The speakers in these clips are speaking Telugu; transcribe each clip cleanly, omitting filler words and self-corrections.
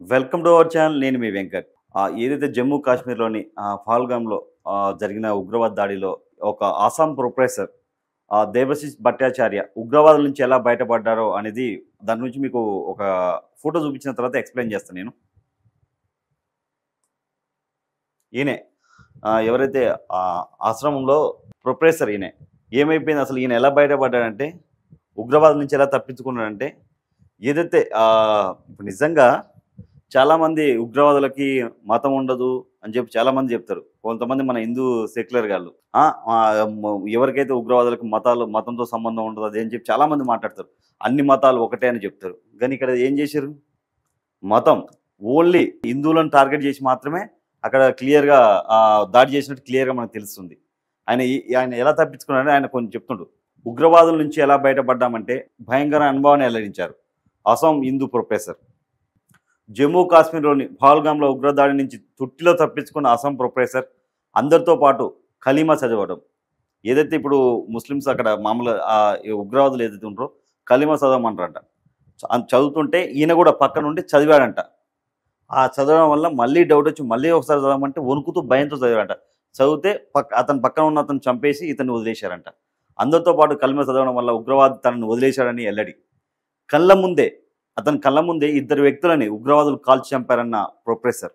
Welcome to our channel. నేను మీ వెంకట్. ఏదైతే జమ్మూ కాశ్మీర్‌లోని పహల్గామ్‌లో జరిగిన ఉగ్రవాద దాడిలో ఒక ఆసాం ప్రొఫెసర్ దేబశిష్ భట్టాచార్య ఉగ్రవాదుల నుంచి ఎలా బయటపడ్డారో అనేది దాని నుంచి మీకు ఒక ఫోటో చూపించిన తర్వాత ఎక్స్‌ప్లెయిన్ చేస్తాను నేను. ఈయనే ఎవరైతే ఆశ్రమంలో ప్రొఫెసర్ ఈయనే. ఏమైపోయింది అసలు ఈయన ఎలా బయటపడ్డాడంటే, ఉగ్రవాదుల నుంచి ఎలా తప్పించుకున్నాడంటే, ఏదైతే ఇప్పుడు నిజంగా చాలామంది ఉగ్రవాదులకి మతం ఉండదు అని చెప్పి చాలామంది చెప్తారు. కొంతమంది మన హిందూ సెక్యులర్ గాళ్ళు ఎవరికైతే ఉగ్రవాదులకు మతంతో సంబంధం ఉండదు అది అని చెప్పి చాలామంది మాట్లాడతారు. అన్ని మతాలు ఒకటే అని చెప్తారు. కానీ ఇక్కడ ఏం చేశారు, మతం ఓన్లీ హిందువులను టార్గెట్ చేసి మాత్రమే అక్కడ క్లియర్గా దాడి చేసినట్టు క్లియర్గా మనకు తెలుస్తుంది. ఆయన ఎలా తప్పించుకున్నాడని ఆయన కొంచెం చెప్తుండు. ఉగ్రవాదుల నుంచి ఎలా బయటపడ్డామంటే భయంకర అనుభవాన్ని వెల్లడించారు అసోం హిందూ ప్రొఫెసర్. జమ్మూ కాశ్మీర్లోని పహల్గామ్లో ఉగ్రదాడి నుంచి తుట్టిలో తప్పించుకున్న అసోం ప్రొఫెసర్ అందరితో పాటు కలీమా చదవడం. ఏదైతే ఇప్పుడు ముస్లిమ్స్ అక్కడ మామూలు ఉగ్రవాదులు ఏదైతే ఉంటారో కలీమా చదవమంటారంట. చదువుతుంటే ఈయన కూడా పక్క నుండి చదివాడంట. ఆ చదవడం వల్ల మళ్ళీ డౌట్ వచ్చి మళ్ళీ ఒకసారి చదవమంటే వణుకుతూ భయంతో చదివాడంట. చదివితే అతని పక్కన ఉన్న అతను చంపేసి ఇతన్ని వదిలేశారంట. అందరితో పాటు కలీమా చదవడం వల్ల ఉగ్రవాది తనను వదిలేశాడని ఎల్లడి. అతని కళ్ళ ముందే ఇద్దరు వ్యక్తులని ఉగ్రవాదులు కాల్చి చంపారన్న ప్రొఫెసర్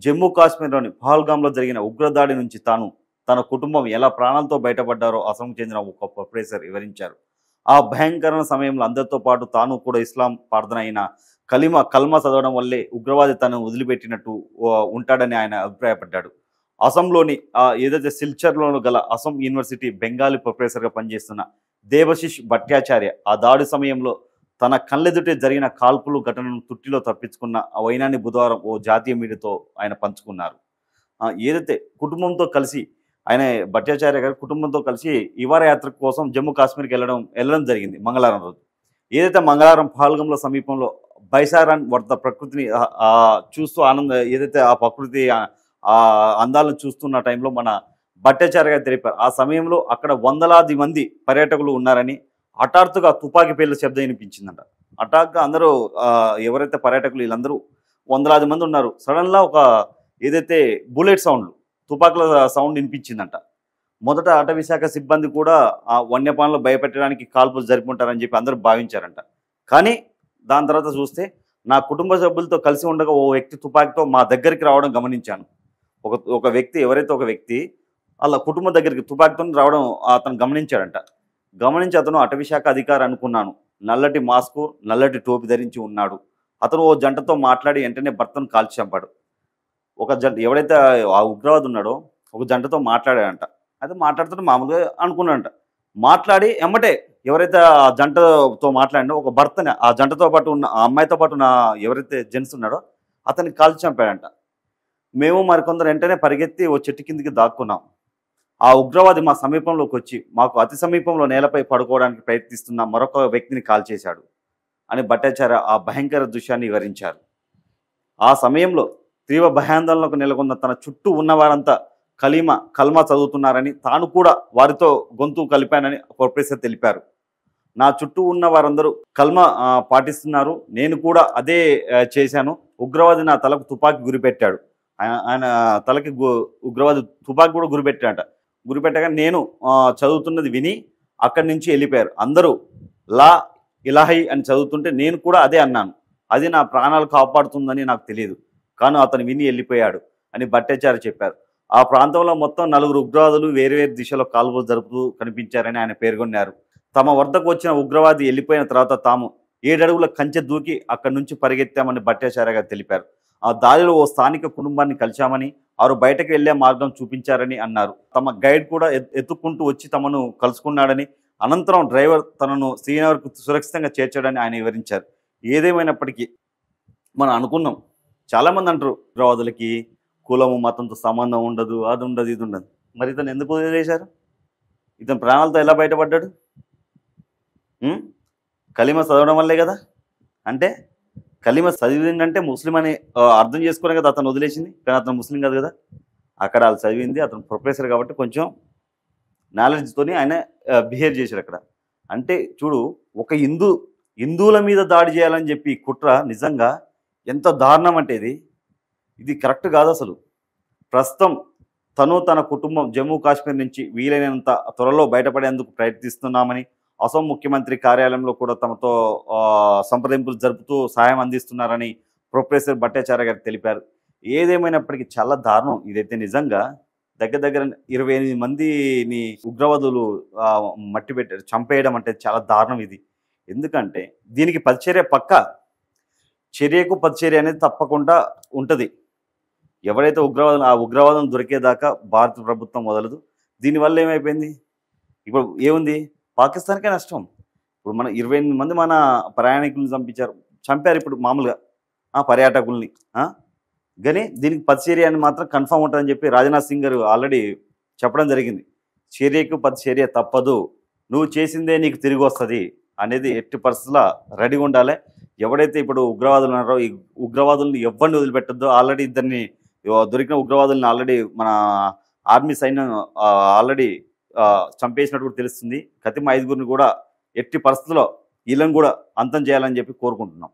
జమ్మూ కాశ్మీర్లోని పహల్గామ్లో జరిగిన ఉగ్రదాడి నుంచి తన కుటుంబం ఎలా ప్రాణాలతో బయటపడ్డారో అసోంకు చెందిన ఒక ప్రొఫెసర్ వివరించారు. ఆ భయంకర సమయంలో అందరితో పాటు తాను కూడా ఇస్లాం ప్రార్థన అయిన కల్మా చదవడం వల్లే ఉగ్రవాది తనను వదిలిపెట్టినట్టు ఉంటాడని ఆయన అభిప్రాయపడ్డాడు. అసోంలోని ఏదైతే సిల్చర్లో గల అసోం యూనివర్సిటీ బెంగాలీ ప్రొఫెసర్గా పనిచేస్తున్న దేబశిష్ భట్టాచార్య ఆ దాడి సమయంలో తన కళ్ళెదుటే జరిగిన కాల్పులు ఘటనను తుట్టిలో తప్పించుకున్న ఆ వైనాన్ని బుధవారం ఓ జాతీయ మీడియాతో ఆయన పంచుకున్నారు. ఏదైతే కుటుంబంతో కలిసి ఆయన భట్టాచార్య గారు కుటుంబంతో కలిసి ఇవార యాత్ర కోసం జమ్మూ కాశ్మీర్కి వెళ్ళడం జరిగింది మంగళవారం రోజు. ఏదైతే మంగళవారం పహల్గామ్లో సమీపంలో బైసారాన్ వద్ద ప్రకృతిని చూస్తూ ఏదైతే ఆ ప్రకృతి అందాలను చూస్తున్న టైంలో మన భట్టాచార్య గారు తెలిపారు. ఆ సమయంలో అక్కడ వందలాది మంది పర్యాటకులు ఉన్నారని, హఠాత్తుగా తుపాకీ పేర్ల శబ్దం వినిపించిందంట. హఠాత్తుగా అందరూ ఎవరైతే పర్యాటకులు వీళ్ళందరూ వందలాది మంది ఉన్నారు. సడన్గా ఒక ఏదైతే బుల్లెట్ సౌండ్లు తుపాకుల సౌండ్ వినిపించిందంట. మొదట అటవీ శాఖ సిబ్బంది కూడా ఆ వన్యప్రాణులు భయపెట్టడానికి కాల్పులు జరుపుకుంటారని చెప్పి అందరూ భావించారంట. కానీ దాని తర్వాత చూస్తే నా కుటుంబ సభ్యులతో కలిసి ఉండగా ఓ వ్యక్తి తుపాకీతో మా దగ్గరికి రావడం గమనించాను. ఒక వ్యక్తి వాళ్ళ కుటుంబం దగ్గరికి తుపాకీతో రావడం అతను గమనించాడంట. గమనించి అతను అటవీ శాఖ అధికారి అనుకున్నాను. నల్లటి మాస్కు, నల్లటి టోపీ ధరించి ఉన్నాడు. అతను ఓ జంటతో మాట్లాడి వెంటనే భర్తను కాల్చి చంపాడు. ఒక జంట ఎవడైతే ఆ ఉగ్రవాది ఉన్నాడో ఒక జంటతో మాట్లాడాడంట. అయితే మాట్లాడుతుంటే మామూలుగా అనుకున్నాడంట. మాట్లాడి ఎమ్మటే ఎవరైతే ఆ జంటతో మాట్లాడినో ఒక భర్తని ఆ జంటతో పాటు ఉన్న ఆ అమ్మాయితో పాటు ఉన్న ఎవరైతే జెంట్స్ ఉన్నాడో అతన్ని కాల్చి చంపాడంట. మేము మరికొందరు వెంటనే పరిగెత్తి ఓ చెట్టు కిందికి దాక్కున్నాం. ఆ ఉగ్రవాది మా సమీపంలోకి వచ్చి మాకు అతి సమీపంలో నేలపై పడుకోవడానికి ప్రయత్నిస్తున్న మరొక వ్యక్తిని కాల్చేశాడు అని భట్టాచార్య ఆ భయంకర దృశ్యాన్ని వివరించారు. ఆ సమయంలో తీవ్ర భయాందోళనకు నెలకొన్న తన చుట్టూ ఉన్నవారంతా కల్మా చదువుతున్నారని, తాను కూడా వారితో గొంతు కలిపానని ప్రొఫెసర్ తెలిపారు. నా చుట్టూ ఉన్న వారందరూ కల్మా పాటిస్తున్నారు, నేను కూడా అదే చేశాను. ఉగ్రవాది నా తలకు తుపాకీ గురిపెట్టాడు. ఆయన తలకి ఉగ్రవాది తుపాకీ కూడా గురిపెట్టగా నేను చదువుతున్నది విని అక్కడి నుంచి వెళ్ళిపోయారు. అందరూ లా ఇలాహి అని చదువుతుంటే నేను కూడా అదే అన్నాను. అది నా ప్రాణాలు కాపాడుతుందని నాకు తెలియదు, కానీ అతను విని వెళ్ళిపోయాడు అని భట్టాచార్య చెప్పారు. ఆ ప్రాంతంలో మొత్తం 4 ఉగ్రవాదులు వేరువేరు దిశలో కాల్పులు జరుపుతూ కనిపించారని ఆయన పేర్కొన్నారు. తమ వద్దకు వచ్చిన ఉగ్రవాది వెళ్ళిపోయిన తర్వాత తాము 7 అడుగుల కంచె దూకి అక్కడి నుంచి పరిగెత్తామని భట్టాచార్య గారు తెలిపారు. ఆ దారిలో ఓ స్థానిక కుటుంబాన్ని కలిశామని, వారు బయటకు వెళ్లే మార్గం చూపించారని అన్నారు. తమ గైడ్ కూడా ఎత్తుక్కుంటూ వచ్చి తమను కలుసుకున్నాడని, అనంతరం డ్రైవర్ తనను శ్రీనగర్కు సురక్షితంగా చేర్చాడని ఆయన వివరించారు. ఏదేమైనప్పటికీ మనం అనుకున్నాం, చాలామంది అంటారు ఉగ్రవాదులకి కులము మతంతో సంబంధం ఉండదు, అది ఉండదు, ఇది ఉండదు. మరి ఇతను ఎందుకు వదిలేశారు? ఇతను ప్రాణాలతో ఎలా బయటపడ్డాడు? కలీమా చదవడం వల్లే కదా. అంటే కలీమా చదివిందంటే ముస్లిం అని అర్థం చేసుకునే కదా అతను వదిలేసింది. కానీ అతను ముస్లిం కాదు కదా. అక్కడ వాళ్ళు చదివింది, అతను ప్రొఫెసర్ కాబట్టి కొంచెం నాలెడ్జ్తోని ఆయన బిహేవ్ చేశాడు అక్కడ. అంటే చూడు, ఒక హిందువుల మీద దాడి చేయాలని చెప్పి కుట్ర నిజంగా ఎంత దారుణం అంటే ఇది కరెక్ట్ కాదు అసలు. ప్రస్తుతం తన కుటుంబం జమ్మూ కాశ్మీర్ నుంచి వీలైనంత త్వరలో బయటపడేందుకు ప్రయత్నిస్తున్నామని అసోం ముఖ్యమంత్రి కార్యాలయంలో కూడా తమతో సంప్రదింపులు జరుపుతూ సహాయం అందిస్తున్నారని ప్రొఫెసర్ భట్టాచార్య గారు తెలిపారు. ఏదేమైనప్పటికీ చాలా దారుణం ఇదైతే. నిజంగా దగ్గర దగ్గర 28 మందిని ఉగ్రవాదులు మట్టి పెట్టారు, చంపేయడం అంటే చాలా దారుణం ఇది. ఎందుకంటే దీనికి ప్రతిచర్య పక్కా, చర్యకు ప్రతిచర్య అనేది తప్పకుండా ఉంటుంది. ఎవరైతే ఉగ్రవాదం దొరికేదాకా భారత ప్రభుత్వం వదలదు. దీనివల్ల ఏమైపోయింది, ఇప్పుడు ఏముంది, పాకిస్తాన్కే నష్టం. ఇప్పుడు మన 28 మంది మన ప్రయాణికులను చంపారు ఇప్పుడు మామూలుగా పర్యాటకుల్ని. కానీ దీనికి ప్రతిచర్య అని మాత్రం కన్ఫామ్ ఉంటుందని చెప్పి రాజ్నాథ్ సింగ్ గారు ఆల్రెడీ చెప్పడం జరిగింది. చర్యకు ప్రతిచర్య తప్పదు, నువ్వు చేసిందే నీకు తిరిగి వస్తుంది అనేది ఎట్టి పరిస్థితుల్లో రెడీగా ఉండాలి. ఎవడైతే ఇప్పుడు ఉగ్రవాదులు ఉన్నారో ఈ ఉగ్రవాదుల్ని ఎవరిని వదిలిపెట్టద్దో. ఆల్రెడీ ఇద్దరిని దొరికిన ఉగ్రవాదుల్ని ఆల్రెడీ మన ఆర్మీ సైన్యం ఆల్రెడీ చంపేసినట్టు కూడా తెలుస్తుంది. కతిమ 5గురిని కూడా ఎట్టి పరిస్థితుల్లో వీళ్ళని కూడా అంతం చేయాలని చెప్పి కోరుకుంటున్నాం.